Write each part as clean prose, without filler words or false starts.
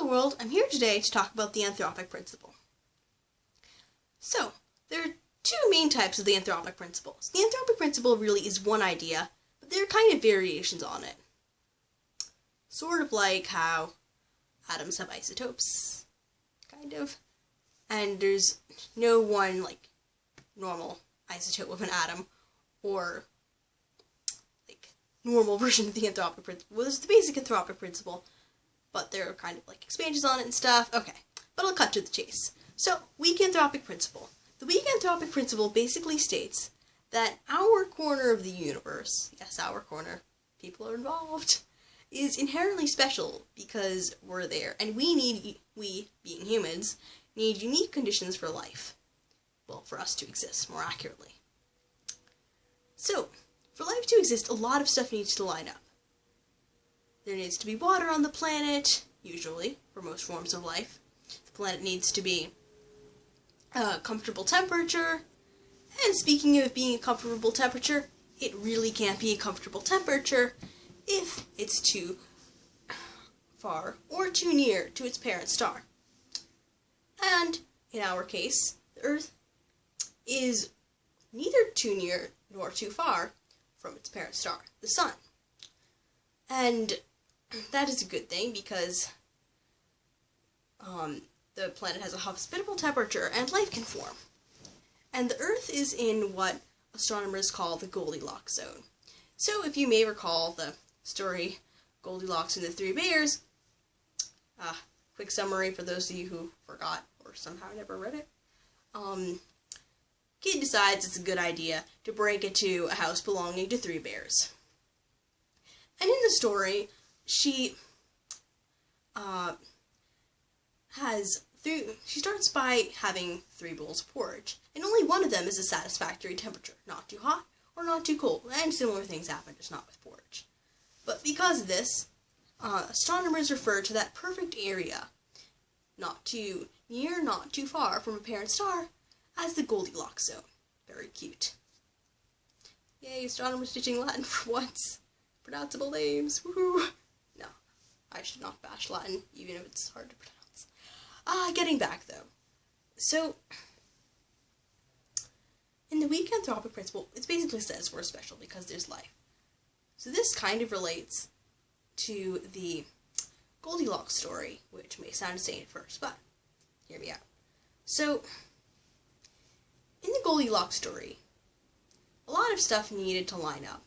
world, I'm here today to talk about the Anthropic Principle. So, there are two main types of the Anthropic Principles. The Anthropic Principle really is one idea, but there are kind of variations on it. Sort of like how atoms have isotopes, kind of. And there's no one, like, normal isotope of an atom, or, like, normal version of the Anthropic Principle. Well, there's the basic Anthropic Principle, but there are kind of, like, expansions on it and stuff. Okay, but I'll cut to the chase. So, weak Anthropic Principle. The weak Anthropic Principle basically states that our corner of the universe, yes, our corner, people are involved, is inherently special because we're there, and we, being humans, need unique conditions for life. Well, for us to exist, more accurately. So, for life to exist, a lot of stuff needs to line up. There needs to be water on the planet, usually, for most forms of life. The planet needs to be a comfortable temperature, and speaking of being a comfortable temperature, it really can't be a comfortable temperature if it's too far or too near to its parent star. And, in our case, the Earth is neither too near nor too far from its parent star, the Sun. And that is a good thing because the planet has a hospitable temperature and life can form. And the Earth is in what astronomers call the Goldilocks zone. So if you may recall the story Goldilocks and the Three Bears, quick summary for those of you who forgot or somehow never read it. Kid decides it's a good idea to break into a house belonging to three bears. And in the story, she starts by having 3 bowls of porridge, and only one of them is a satisfactory temperature, not too hot or not too cold, and similar things happen, just not with porridge. But because of this, astronomers refer to that perfect area, not too near, not too far from a parent star, as the Goldilocks zone. Very cute. Yay, astronomers teaching Latin for once. Pronounceable names, woohoo! No, I should not bash Latin, even if it's hard to pronounce. Getting back though. So, in the weak Anthropic Principle, it basically says we're special because there's life. So this kind of relates to the Goldilocks story, which may sound insane at first, but hear me out. So, in the Goldilocks story, a lot of stuff needed to line up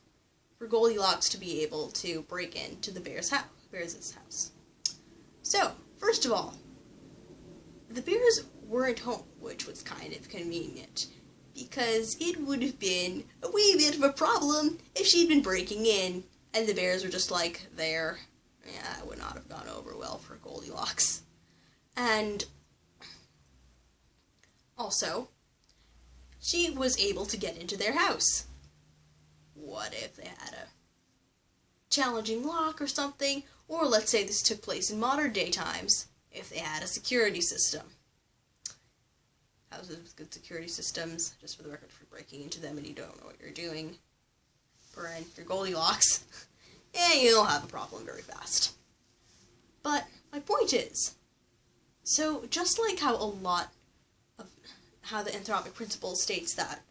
for Goldilocks to be able to break into the bear's house. So, first of all, the bears weren't home, which was kind of convenient, because it would have been a wee bit of a problem if she'd been breaking in, and the bears were just like, there. Yeah, it would not have gone over well for Goldilocks. And also, she was able to get into their house. What if they had a challenging lock or something? Or let's say this took place in modern day times, if they had a security system. Houses with good security systems, just for the record, if you're breaking into them and you don't know what you're doing, you're Goldilocks, you'll have a problem very fast. But my point is, so just like how the Anthropic Principle states that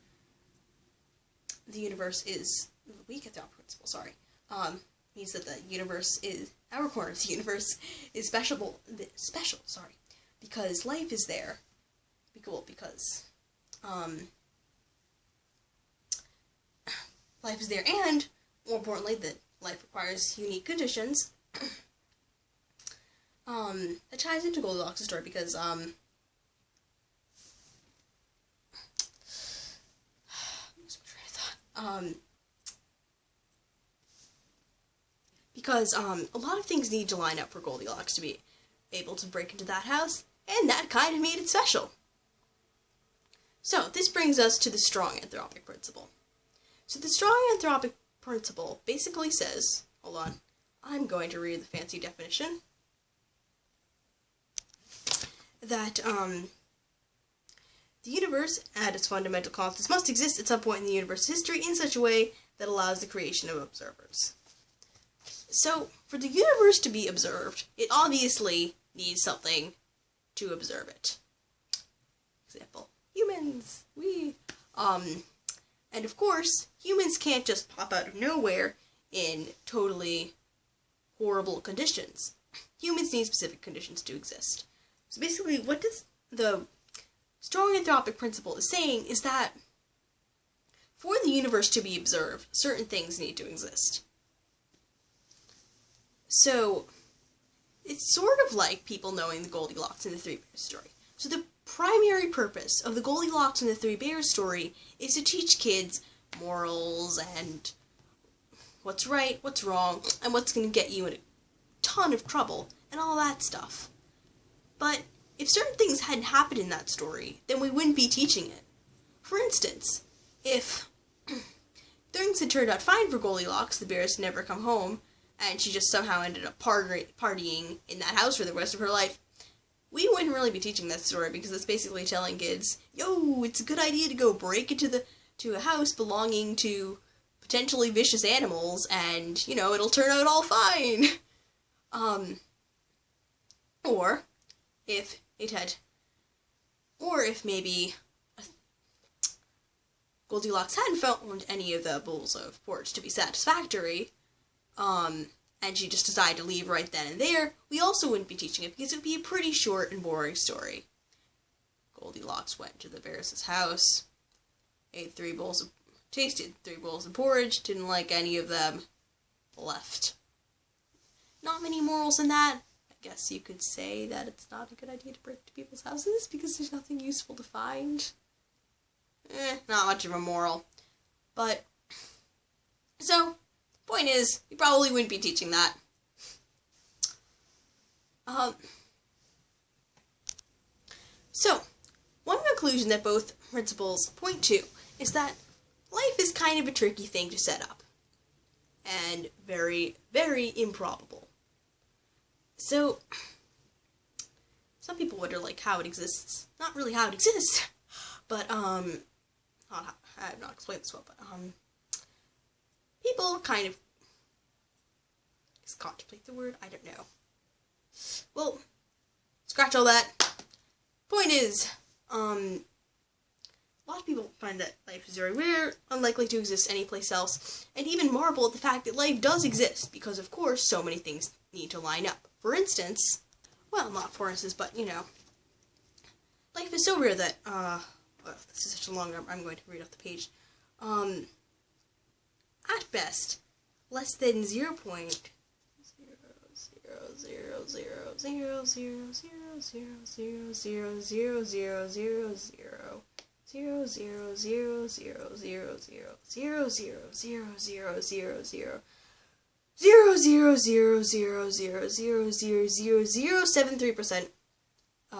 the universe is, the weak Anthropic Principle, means that the universe is, our corner of the universe is special, because life is there. Because life is there, and more importantly, that life requires unique conditions. That ties into Goldilocks' story because a lot of things need to line up for Goldilocks to be able to break into that house, and that kind of made it special. So, this brings us to the strong Anthropic Principle. So, the strong Anthropic Principle basically says, hold on, I'm going to read the fancy definition, that the universe and its fundamental constants must exist at some point in the universe's history in such a way that allows the creation of observers. So, for the universe to be observed, it obviously needs something to observe it. Example, humans, and of course, humans can't just pop out of nowhere in totally horrible conditions. Humans need specific conditions to exist. So basically, what the strong anthropic principle is saying is that for the universe to be observed, certain things need to exist. So, it's sort of like people knowing the Goldilocks and the Three Bears story. So the primary purpose of the Goldilocks and the Three Bears story is to teach kids morals and what's right, what's wrong, and what's going to get you in a ton of trouble, and all that stuff. But if certain things hadn't happened in that story, then we wouldn't be teaching it. For instance, if things had turned out fine for Goldilocks, the bears had never come home, and she just somehow ended up partying in that house for the rest of her life, we wouldn't really be teaching that story, because it's basically telling kids, yo, it's a good idea to go break into a house belonging to potentially vicious animals, and, it'll turn out all fine. Or if maybe Goldilocks hadn't found any of the bowls of porridge to be satisfactory, and she just decided to leave right then and there, we also wouldn't be teaching it, because it would be a pretty short and boring story. Goldilocks went to the bears' house, tasted 3 bowls of porridge, didn't like any of them, left. Not many morals in that. I guess you could say that it's not a good idea to break into people's houses, because there's nothing useful to find. Not much of a moral. But, so, point is, you probably wouldn't be teaching that. So, one conclusion that both principles point to is that life is kind of a tricky thing to set up. And very, very improbable. So, some people wonder, how it exists. Not really how it exists, but, I have not explained this well, but, people kind of, contemplate the word? I don't know. Well, scratch all that. Point is, a lot of people find that life is very rare, unlikely to exist anyplace else, and even marvel at the fact that life does exist, because of course so many things need to line up. For instance, well, not for instance, but, life is so rare that, well, this is such a long, I'm going to read off the page. At best, less than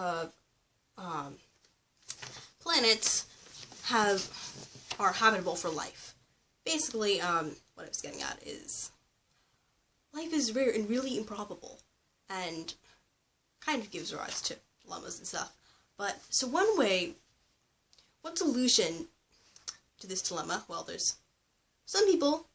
0.0000000000000000000000000000000000000000000000000000000000000000000000000000000000000000000000000000000000000000000000000000000000000000000000000000000000000000000000000000000000000000000000000000000000000000000000000000000000000000000000000000000000000000000000000000000000000000000000000000000000000000000000000000000000000000000000000000000000000000000000000000000000000000000000000000000000000000000000000000000000000000000000000000000000000000000000000000000000000000000000000000000000000000000000000000000000000000000000000000000000000000000 are habitable for life. Basically, what I was getting at is, life is rare and really improbable, and kind of gives rise to dilemmas and stuff. But, so one solution to this dilemma, well, there's some people,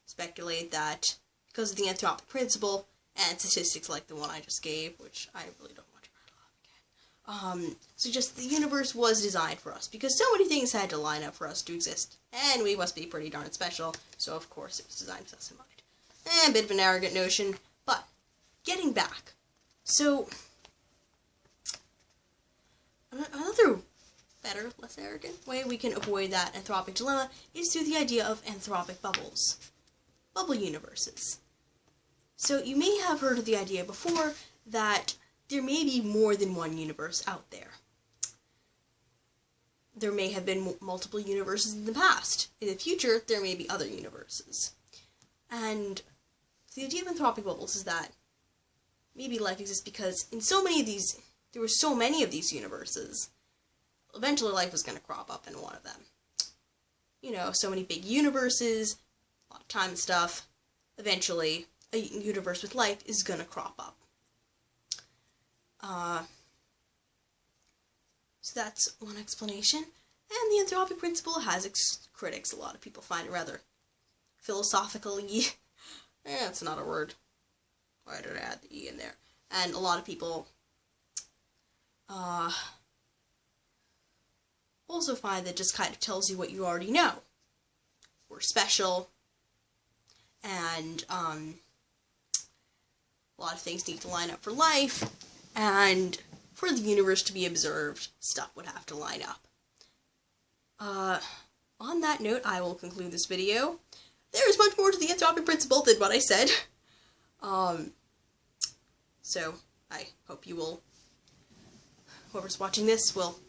speculate that because of the anthropic principle and statistics like the one I just gave, which I really don't want to rattle off again, suggest the universe was designed for us, because so many things had to line up for us to exist, and we must be pretty darn special, so of course it was designed with us in mind. A bit of an arrogant notion, but getting back. So, another better, less arrogant way we can avoid that anthropic dilemma is through the idea of anthropic bubbles. Bubble universes. So you may have heard of the idea before that there may be more than one universe out there. There may have been multiple universes in the past. In the future, there may be other universes. And the idea of anthropic bubbles is that maybe life exists because there were so many of these universes, eventually life was going to crop up in one of them. So many big universes, a lot of time and stuff, eventually a universe with life is going to crop up. So that's one explanation. And the anthropic principle has its critics. A lot of people find it rather philosophically... that's not a word. Why did I add the E in there? And a lot of people also find that just kind of tells you what you already know. We're special, and a lot of things need to line up for life, and for the universe to be observed, stuff would have to line up. On that note, I will conclude this video. There is much more to the Anthropic Principle than what I said. So, I hope you will, whoever's watching this, will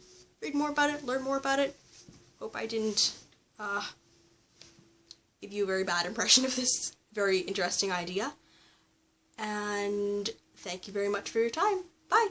read more about it, learn more about it. Hope I didn't, give you a very bad impression of this very interesting idea. And thank you very much for your time. Bye!